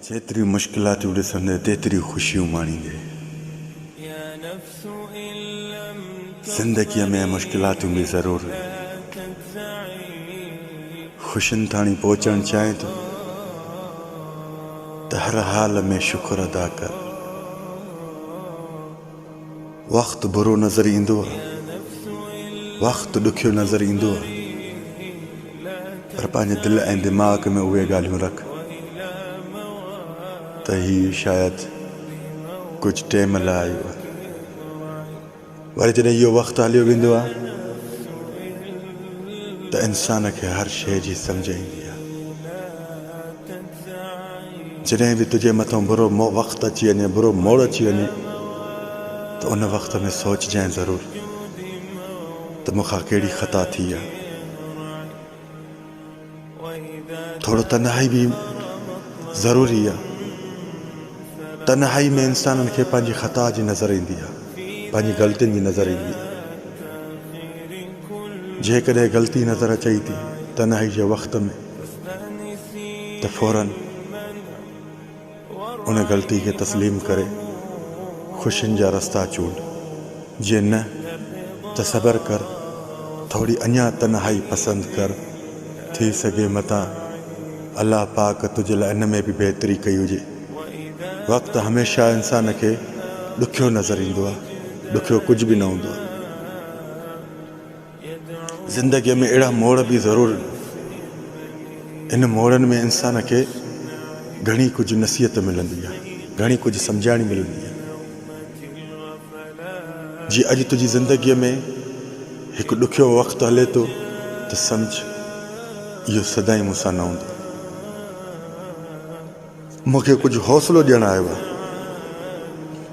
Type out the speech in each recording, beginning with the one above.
जेतरी मुश्किलात ॾिसंदे तेतरी ख़ुशियूं माणींदे। ज़िंदगीअ में मुश्किलातूं बि ज़रूर, ख़ुशियुनि ताणी पहुचणु चाहे तो हर हाल में शुक्र अदा कर। वक़्तु बुरो नज़र ईंदो आहे, वक़्तु ॾुखियो नज़र ईंदो आहे, पर पंहिंजे दिलि ऐं दिमाग़ में उहे ॻाल्हियूं रख त ही शायदि कुझु टाइम लाइ आयो आहे। वरी जॾहिं इहो वक़्तु हलियो वेंदो आहे त इंसान खे हर शइ जी सम्झ ईंदी आहे। जॾहिं बि तुंहिंजे मथां बुरो वक़्तु अची वञे, बुरो मोड़ अची वञे, त उन वक़्त में सोचजांइ ज़रूरु त मूंखां कहिड़ी ख़ता थी आहे। थोरो तन्हाई बि ज़रूरी आहे। तन्हाई में इंसाननि खे पंहिंजी ख़ता जी नज़र ईंदी आहे, पंहिंजी ग़लतियुनि जी नज़र ईंदी आहे। जेकॾहिं ग़लती नज़र अचई थी तन्हाई जे वक़्त में, त फ़ौरन उन ग़लती खे तस्लीम करे ख़ुशियुनि जा रस्ता चूंड। जे न त सब्र कर, थोड़ी अञा तन्हाई पसंदि कर। थी सघे मतां अल्लाह पाक तुंहिंजे लाइ इन में बि बहितरी कई हुजे। वक़्तु हमेशह इंसान खे ॾुखियो नज़र ईंदो आहे, ॾुखियो कुझु बि न हूंदो आहे। ज़िंदगीअ में अहिड़ा मोड़ बि ज़रूरु, इन मोड़नि में इंसान खे घणी कुझु नसीहत मिलंदी आहे, घणी कुझु सम्झाइणी मिलंदी आहे। जीअं अॼु तुंहिंजी ज़िंदगीअ में हिकु ॾुखियो वक़्तु हले थो त सम्झ इहो सदाईं मूंसां न हूंदो। मूंखे कुझु हौसलो ॾियणु आयो आहे,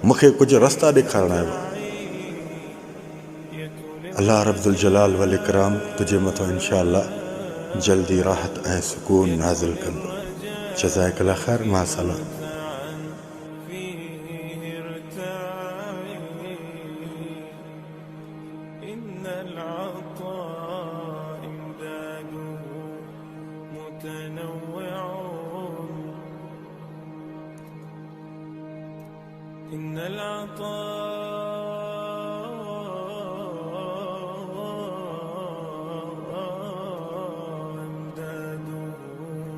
मूंखे कुझु रस्ता ॾेखारणु आयो आहे। अल्लाह रब्बुल जलाल वल इकराम तुंहिंजे मथां इंशा अल्लाह जल्दी राहत ऐं सुकून नाज़िल कंदो। जज़ाकल्लाह ख़ैर, मा सलाम। إن العطاء إمداده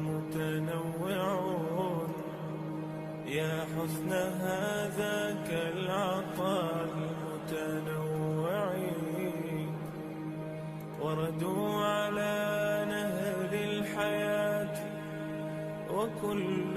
متنوع، يا حسن هذاك العطاء المتنوع، وردوا على نهر الحياة وكل